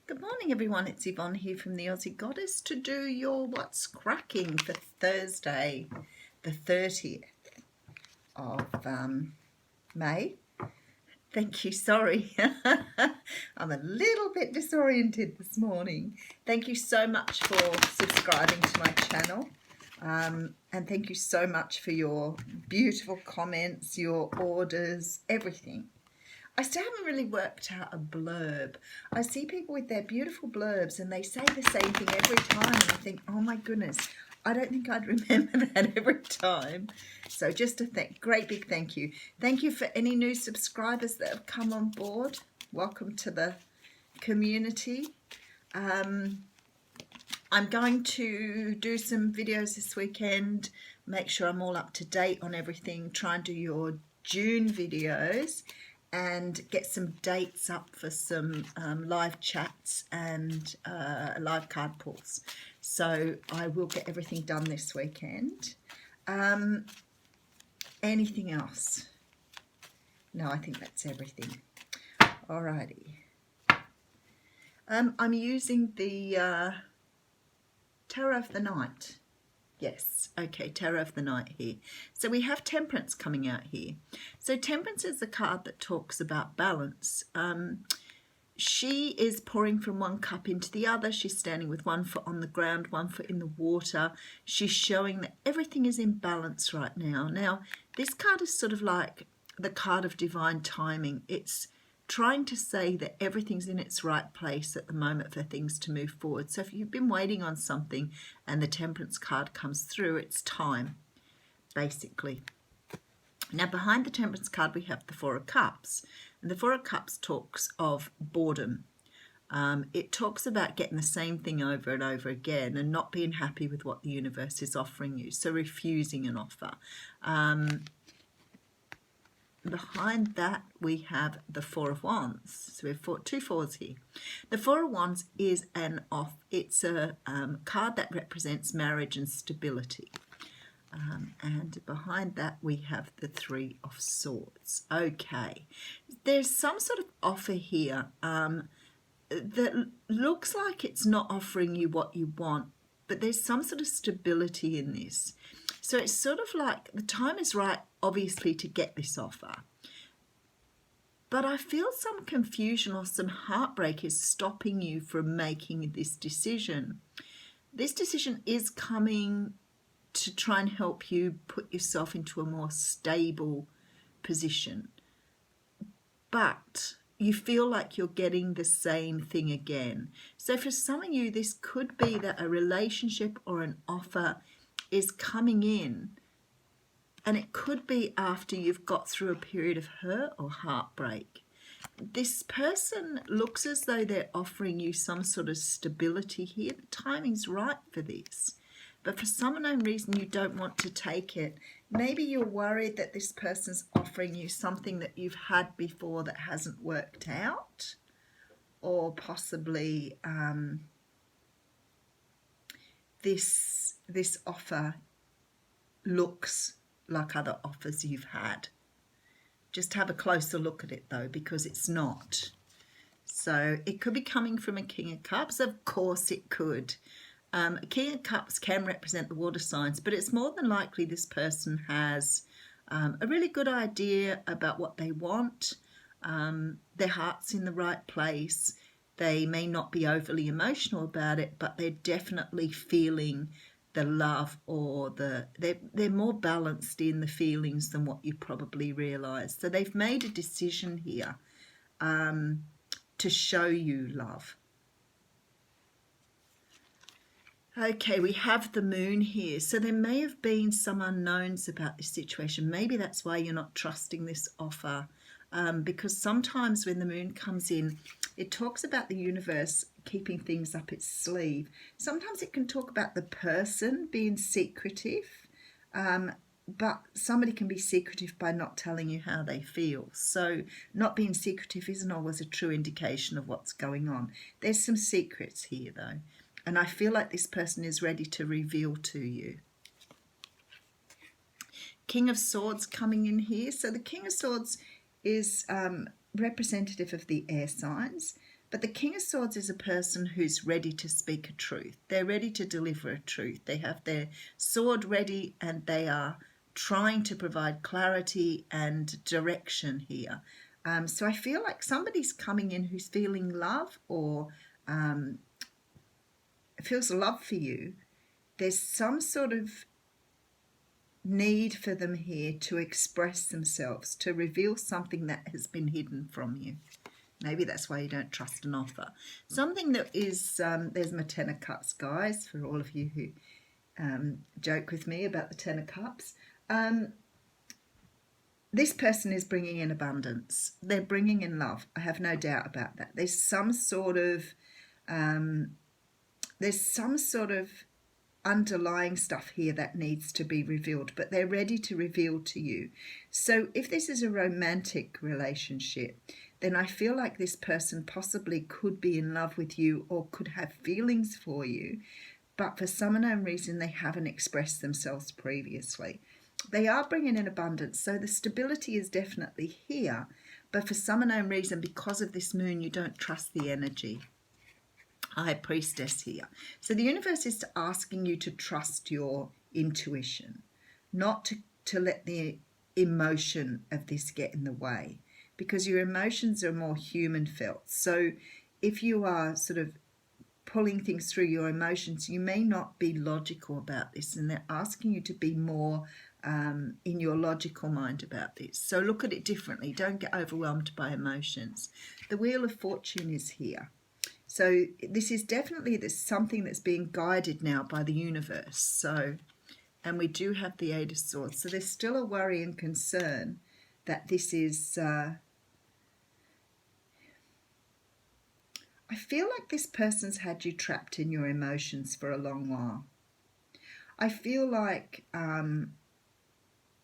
Good morning, everyone. It's Yvonne here from the Aussie Goddess to do your What's Cracking for Thursday, the 30th of May. Thank you. Sorry, I'm a little bit disoriented this morning. Thank you so much for subscribing to my channel. And thank you so much for your beautiful comments, your orders, everything. I still haven't really worked out a blurb. I see people with their beautiful blurbs and they say the same thing every time, and I think, oh my goodness, I don't think I'd remember that every time. So just a great big thank you. Thank you for any new subscribers that have come on board. Welcome to the community. I'm going to do some videos this weekend, make sure I'm all up to date on everything, try and do your June videos, and get some dates up for some live chats and live card pulls. So I will get everything done this weekend. Anything else? No, I think that's everything. Alrighty. I'm using the Tarot of the Night. Yes, okay, Tarot of the Night here. So we have Temperance coming out here. So Temperance is the card that talks about balance. She is pouring from one cup into the other. She's standing with one foot on the ground, one foot in the water. She's showing that everything is in balance right now. Now, this card is sort of like the card of divine timing. It's trying to say that everything's in its right place at the moment for things to move forward. So if you've been waiting on something and the Temperance card comes through, it's time, basically. Now, behind the Temperance card, we have the Four of Cups. And the Four of Cups talks of boredom. It talks about getting the same thing over and over again and not being happy with what the universe is offering you. So refusing an offer. Behind that, we have the Four of Wands. So we have two fours here. The Four of Wands is it's a card that represents marriage and stability. And behind that, we have the Three of Swords. Okay, there's some sort of offer here that looks like it's not offering you what you want, but there's some sort of stability in this. So it's sort of like the time is right, obviously, to get this offer. But I feel some confusion or some heartbreak is stopping you from making this decision. This decision is coming to try and help you put yourself into a more stable position. But you feel like you're getting the same thing again. So for some of you, this could be that a relationship or an offer is coming in, and it could be after you've got through a period of hurt or heartbreak. This person looks as though they're offering you some sort of stability here. The timing's right for this. But for some unknown reason, you don't want to take it. Maybe you're worried that this person's offering you something that you've had before that hasn't worked out, or possibly this offer looks like other offers you've had. Just have a closer look at it though, because it's not. So it could be coming from a King of Cups. Of course it could. A King of Cups can represent the water signs, but it's more than likely this person has a really good idea about what they want. Their heart's in the right place. They may not be overly emotional about it, but they're definitely feeling the love, or they're more balanced in the feelings than what you probably realise. So they've made a decision here to show you love. Okay, we have the Moon here. So there may have been some unknowns about this situation. Maybe that's why you're not trusting this offer. Because sometimes when the Moon comes in, it talks about the universe keeping things up its sleeve. Sometimes it can talk about the person being secretive, but somebody can be secretive by not telling you how they feel. So not being secretive isn't always a true indication of what's going on. There's some secrets here though, and I feel like this person is ready to reveal to you. King of Swords coming in here. So the King of Swords is representative of the air signs. But the King of Swords is a person who's ready to speak a truth. They're ready to deliver a truth. They have their sword ready and they are trying to provide clarity and direction here. So I feel like somebody's coming in who's feeling love or feels love for you. There's some sort of need for them here to express themselves, to reveal something that has been hidden from you. Maybe that's why you don't trust an offer. Something that is, there's my Ten of Cups, guys, for all of you who joke with me about the Ten of Cups. This person is bringing in abundance. They're bringing in love. I have no doubt about that. There's some sort of underlying stuff here that needs to be revealed, but they're ready to reveal to you. So if this is a romantic relationship, then I feel like this person possibly could be in love with you or could have feelings for you, but for some unknown reason they haven't expressed themselves previously. They are bringing in abundance, so the stability is definitely here, but for some unknown reason, because of this moon, you don't trust the energy. High Priestess here. So the universe is asking you to trust your intuition, not to let the emotion of this get in the way, because your emotions are more human felt. So if you are sort of pulling things through your emotions, you may not be logical about this, and they're asking you to be more in your logical mind about this. So look at it differently. Don't get overwhelmed by emotions. The Wheel of Fortune is here. So this is definitely something that's being guided now by the universe. So, and we do have the Eight of Swords. So there's still a worry and concern that this is... I feel like this person's had you trapped in your emotions for a long while. I feel like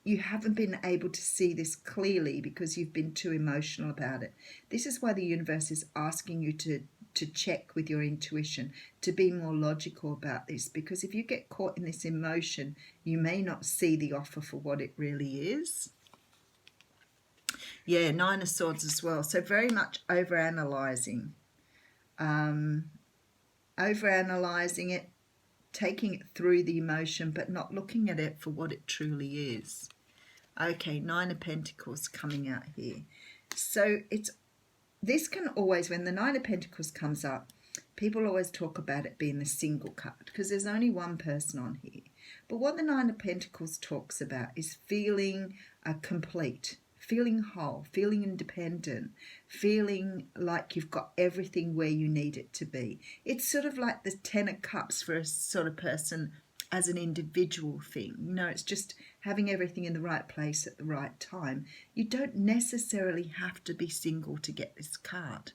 you haven't been able to see this clearly because you've been too emotional about it. This is why the universe is asking you to check with your intuition, to be more logical about this, because if you get caught in this emotion, you may not see the offer for what it really is. Yeah, Nine of Swords as well. So very much overanalyzing. Overanalyzing it, taking it through the emotion, but not looking at it for what it truly is. Okay, Nine of Pentacles coming out here. So this can always, when the Nine of Pentacles comes up, people always talk about it being the single card because there's only one person on here. But what the Nine of Pentacles talks about is feeling complete, feeling whole, feeling independent, feeling like you've got everything where you need it to be. It's sort of like the Ten of Cups for a sort of person as an individual thing. You know, it's just having everything in the right place at the right time. You don't necessarily have to be single to get this card.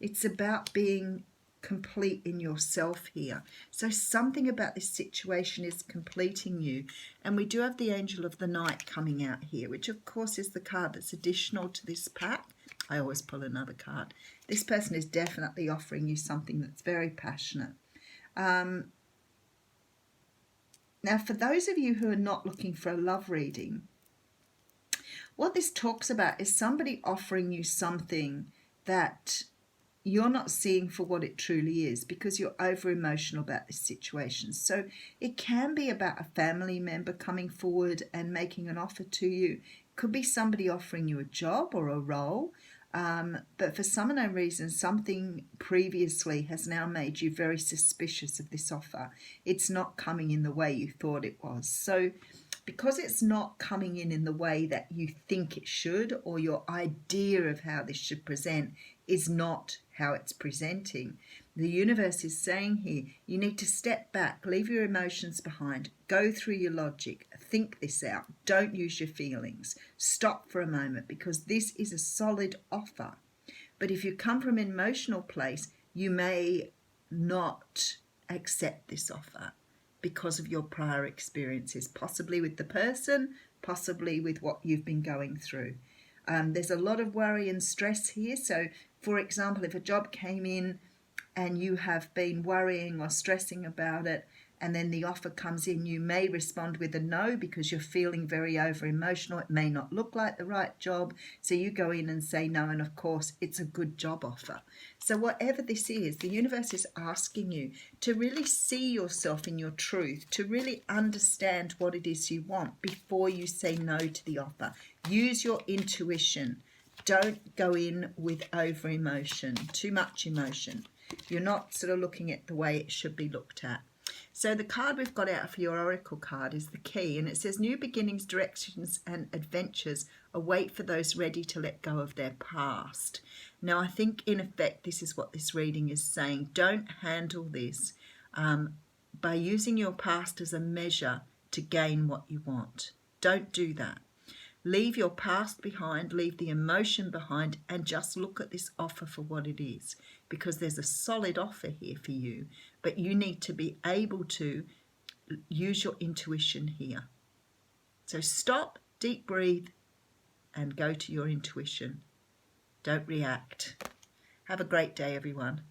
It's about being complete in yourself here. So something about this situation is completing you. And we do have the Angel of the Night coming out here, which of course is the card that's additional to this pack. I always pull another card. This person is definitely offering you something that's very passionate. Now, for those of you who are not looking for a love reading, what this talks about is somebody offering you something that you're not seeing for what it truly is because you're over emotional about this situation. So it can be about a family member coming forward and making an offer to you. It could be somebody offering you a job or a role. But for some unknown reason, something previously has now made you very suspicious of this offer. It's not coming in the way you thought it was. So because it's not coming in the way that you think it should, or your idea of how this should present is not how it's presenting, the universe is saying here, you need to step back, leave your emotions behind, go through your logic, think this out, don't use your feelings, stop for a moment, because this is a solid offer. But if you come from an emotional place, you may not accept this offer because of your prior experiences, possibly with the person, possibly with what you've been going through. There's a lot of worry and stress here. So, for example, if a job came in and you have been worrying or stressing about it, and then the offer comes in, you may respond with a no because you're feeling very over emotional. It may not look like the right job. So you go in and say no, and of course it's a good job offer. So whatever this is, the universe is asking you to really see yourself in your truth, to really understand what it is you want before you say no to the offer. Use your intuition. Don't go in with over emotion, too much emotion. You're not sort of looking at the way it should be looked at. So the card we've got out for your oracle card is the key, and it says new beginnings, directions and adventures await for those ready to let go of their past. Now I think in effect this is what this reading is saying. Don't handle this by using your past as a measure to gain what you want. Don't do that. Leave your past behind, leave the emotion behind, and just look at this offer for what it is, because there's a solid offer here for you, but you need to be able to use your intuition here. So stop, deep breathe, and go to your intuition. Don't react. Have a great day, everyone.